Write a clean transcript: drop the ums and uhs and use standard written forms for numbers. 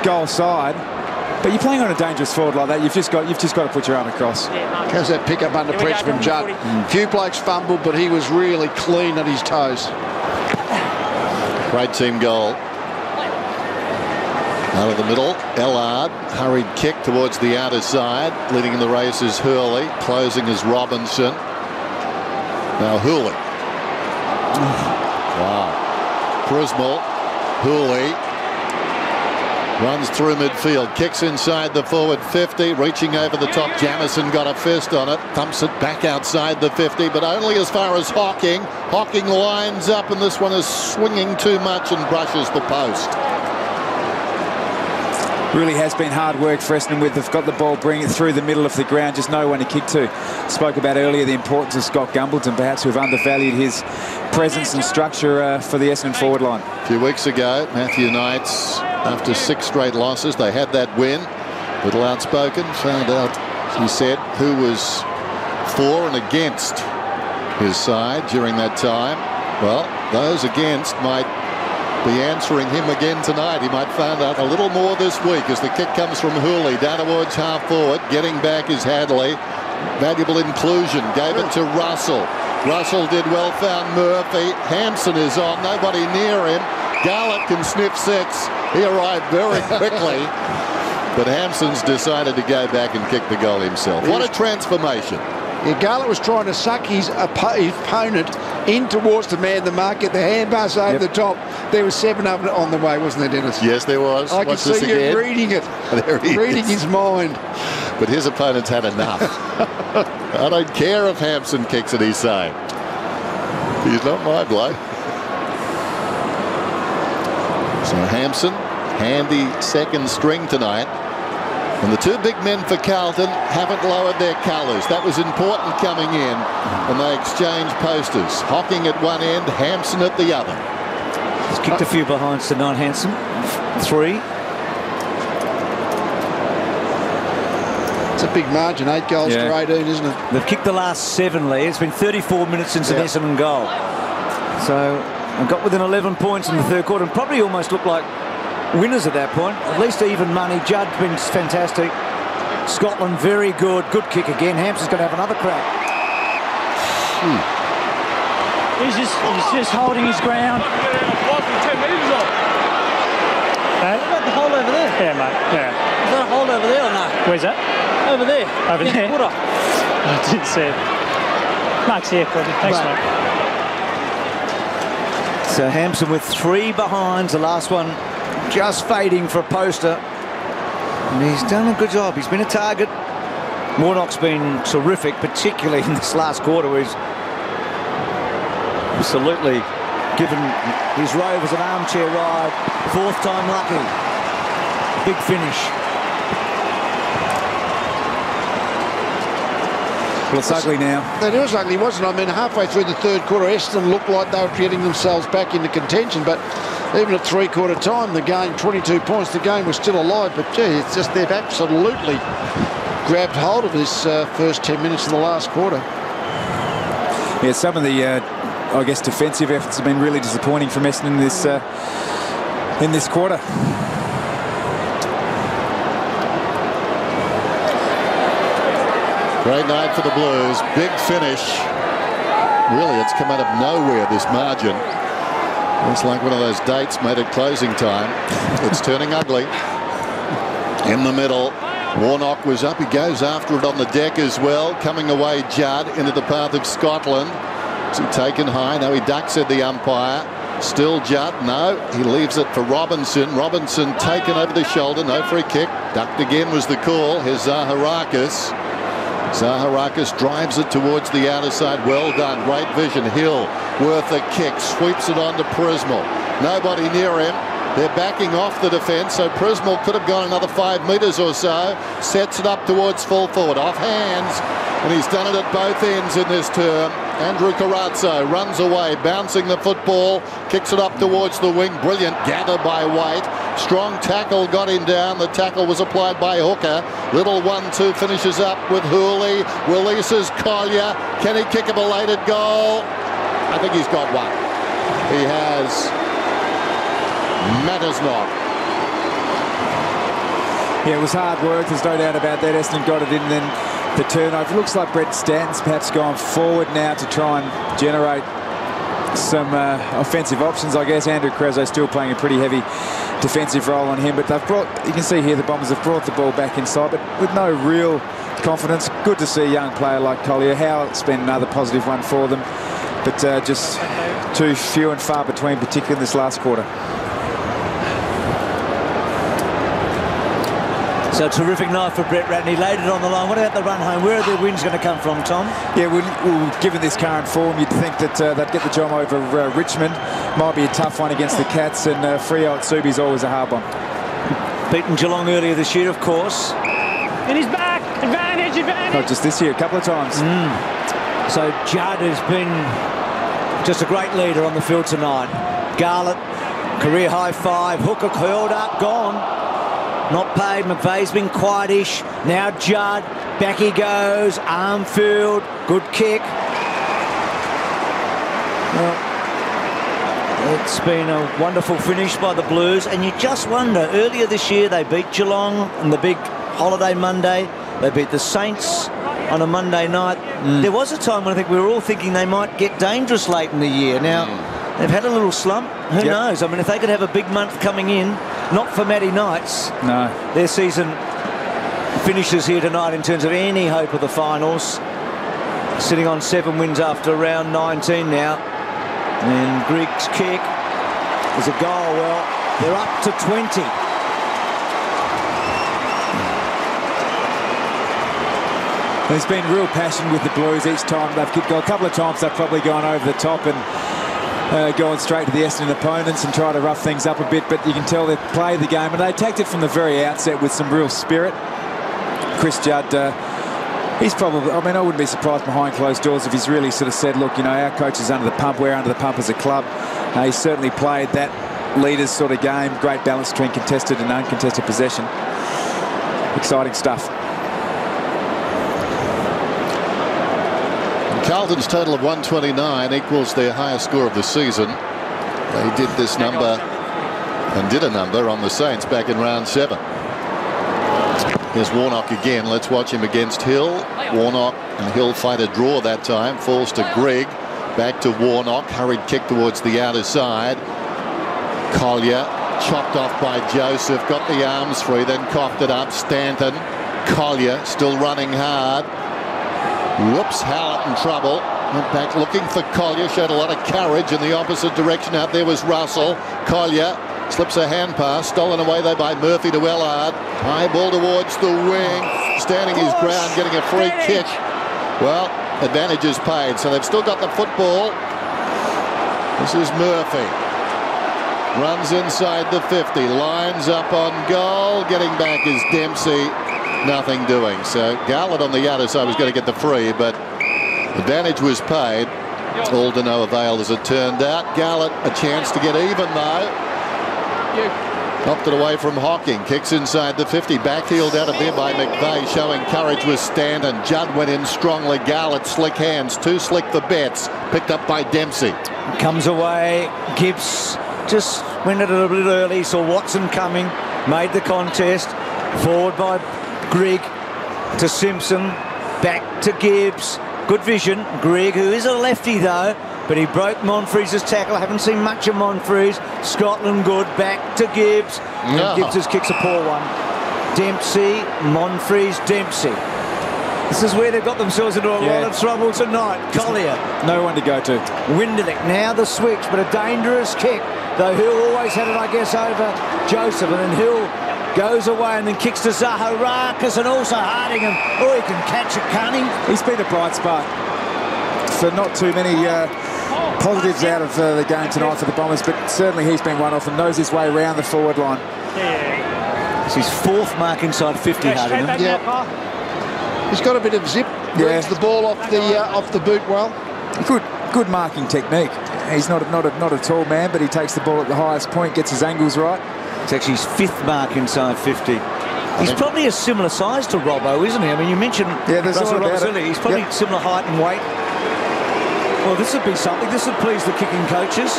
goal side. But you're playing on a dangerous forward like that. You've just got to put your arm across. How's that pick up under pressure from Judd? Few blokes fumbled, but he was really clean at his toes. Great team goal. Out of the middle, Ellard, hurried kick towards the outer side. Leading in the race is Hurley, closing is Robinson. Now Hurley. Wow. Prismal, Hurley. Runs through midfield, kicks inside the forward 50, reaching over the top. Jamison got a fist on it, thumps it back outside the 50, but only as far as Hocking. Hocking lines up, and this one is swinging too much and brushes the post. Really has been hard work for Essendon. They've got the ball, bring it through the middle of the ground, just know when to kick to. Spoke about earlier the importance of Scott Gumbleton, perhaps we've undervalued his presence and structure for the Essendon forward line. A few weeks ago, Matthew Knights, after 6 straight losses, they had that win. Little outspoken, found out, he said, who was for and against his side during that time. Well, those against might be answering him again tonight. He might find out a little more this week as the kick comes from Hurley down towards half forward. Getting back is Hadley. Valuable inclusion. Gave it to Russell. Russell did well, found Murphy. Hampson is on. Nobody near him. Garlett can sniff 6. He arrived very quickly. But Hampson's decided to go back and kick the goal himself. What a transformation. Yeah, Garlett was trying to suck his opponent in towards the man, the mark, get the handbars over the top. There was 7 of them on the way, wasn't there, Dennis? Yes, there was. I can see you reading it. Reading his mind. But his opponent's had enough. I don't care if Hampson kicks it, he's saying. He's not my bloke. So Hampson, handy second string tonight. And the 2 big men for Carlton haven't lowered their colours. That was important coming in. And they exchange posters. Hocking at one end, Hampson at the other. He's kicked a few behinds tonight, Hampson. 3. It's a big margin, 8 goals to 18, isn't it? They've kicked the last 7, Lee. It's been 34 minutes since an Essendon goal. So they got within 11 points in the third quarter and probably almost looked like winners at that point. At least even money. Judd been fantastic. Scotland very good. Good kick again. Hampson's going to have another crack. He's just holding his ground. What about the hole over there? Yeah, mate. Yeah. Is that a hole over there or no? Where's that? Over there. Over there? Water. I didn't see it. Mark's here, probably. Thanks, mate. So Hampson with 3 behinds. The last one just fading for a poster. And he's done a good job. He's been a target. Warnock's been terrific, particularly in this last quarter where he's absolutely given his Rovers an armchair ride. 4th time lucky. Big finish. Well, it's ugly now. It was ugly, wasn't it? I mean, halfway through the third quarter, Essendon looked like they were getting themselves back into contention, but even at 3/4 time, the game, 22 points, the game was still alive. But gee, it's just they've absolutely grabbed hold of this first 10 minutes of the last quarter. Yeah, some of the, I guess, defensive efforts have been really disappointing from Essendon in this quarter. Great night for the Blues. Big finish. Really, it's come out of nowhere, this margin. It's like one of those dates made at closing time. It's turning ugly. In the middle, Warnock was up. He goes after it on the deck as well. Coming away, Judd into the path of Scotland. Is he taken high? No, he ducks at the umpire. Still Judd. No, he leaves it for Robinson. Robinson taken over the shoulder. No free kick. Ducked again was the call. Here's Zaharakis. Zaharakis drives it towards the outer side. Well done. Great vision. Hill worth a kick. Sweeps it on to Prismal. Nobody near him. They're backing off the defence, so Prismal could have gone another 5 metres or so. Sets it up towards full forward. Off hands. And he's done it at both ends in this term. Andrew Carazzo runs away, bouncing the football. Kicks it up towards the wing. Brilliant gather by Waite. Strong tackle got him down. The tackle was applied by Hooker. Little 1-2 finishes up with Hooley. Releases Collier. Can he kick a belated goal? I think he's got one. He has. Matters not. Yeah, it was hard work. There's no doubt about that. Essendon got it in, then the turnover. It looks like Brett Stanton's perhaps gone forward now to try and generate some offensive options, I guess. Andrew Crezo still playing a pretty heavy defensive role on him, but they've brought, you can see here the Bombers have brought the ball back inside, but with no real confidence. Good to see a young player like Collier. Howell's been another positive one for them, but just too few and far between, particularly in this last quarter. So terrific night for Brett Ratney. Laid it on the line. What about the run home? Where are the wins going to come from, Tom? Yeah, well, given this current form, you'd think that they'd get the job over Richmond. Might be a tough one against the Cats, and Freo at Subi's always a hard one. Beaten Geelong earlier this year, of course. And he's back. Advantage, advantage. Not just this year, a couple of times. So Judd has been just a great leader on the field tonight. Garlett, career high 5. Hooker curled up, gone. Not paid. McVeigh's been quietish. Now Judd. Back he goes. Armfield. Good kick. Well, it's been a wonderful finish by the Blues. And you just wonder, earlier this year they beat Geelong on the big holiday Monday. They beat the Saints on a Monday night. There was a time when I think we were all thinking they might get dangerous late in the year. Now, they've had a little slump. Who knows? I mean, if they could have a big month coming in, not for Matty Knights. No. Their season finishes here tonight in terms of any hope of the finals. Sitting on 7 wins after round 19 now. And Grigg's kick is a goal. Well, they're up to 20. There's been real passion with the Blues each time they've kicked goal. A couple of times they've probably gone over the top and going straight to the Essendon opponents and try to rough things up a bit, but you can tell they play the game, and they attacked it from the very outset with some real spirit. Chris Judd, he's probably, I mean, I wouldn't be surprised behind closed doors if he's really sort of said, look, you know, our coach is under the pump, we're under the pump as a club. He's certainly played that leaders sort of game, great balance between contested and uncontested possession. Exciting stuff. Carlton's total of 129 equals their highest score of the season. They did this number and did a number on the Saints back in round 7. Here's Warnock again. Let's watch him against Hill. Warnock and Hill fight a draw that time. Falls to Grigg. Back to Warnock. Hurried kick towards the outer side. Collier chopped off by Joseph. Got the arms free. Then coughed it up. Stanton. Collier still running hard. Whoops, Howlett in trouble. Went back looking for Collier. Showed a lot of courage in the opposite direction. Out there was Russell. Collier slips a hand pass. Stolen away though by Murphy to Ellard. High ball towards the wing. Standing his ground, getting a free kick. Well, advantage is paid. So they've still got the football. This is Murphy. Runs inside the 50. Lines up on goal. Getting back is Dempsey. Nothing doing. So Garlett on the outer side was going to get the free, but advantage was paid. All to no avail as it turned out. Garlett a chance to get even though. Knocked it away from Hocking. Kicks inside the 50. Backheeled out of there by McVeigh, showing courage with Stanton. Judd went in strongly. Garlett slick hands. Too slick for bets. Picked up by Dempsey. Comes away. Gibbs just went it a little bit early. Saw Watson coming. Made the contest. Forward by Grigg to Simpson, back to Gibbs. Good vision. Grigg, who is a lefty though, but he broke Monfreese's tackle. I haven't seen much of Monfreese. Scotland good. Back to Gibbs. And Gibbs' kick's a poor one. Dempsey, Monfreese, Dempsey. This is where they've got themselves into a lot of trouble tonight. Collier. No one to go to. Winderlich. Now the switch, but a dangerous kick. Though Hill always had it, I guess, over Joseph, and then Hill goes away and then kicks to Zaharakis and also Hardingham. Oh, he can catch it, can't he? He's been a bright spark. So not too many positives out of the game tonight for the Bombers, but certainly he's been one off and knows his way around the forward line. It's his 4th mark inside 50, Hardingham. He's got a bit of zip. Brings the ball off the boot well. Good marking technique. He's not a tall man, but he takes the ball at the highest point, gets his angles right. It's actually his 5th mark inside 50. He's probably a similar size to Robbo, isn't he? I mean, you mentioned Russell Robertson. He's probably similar height and weight. Well, this would be something. This would please the kicking coaches.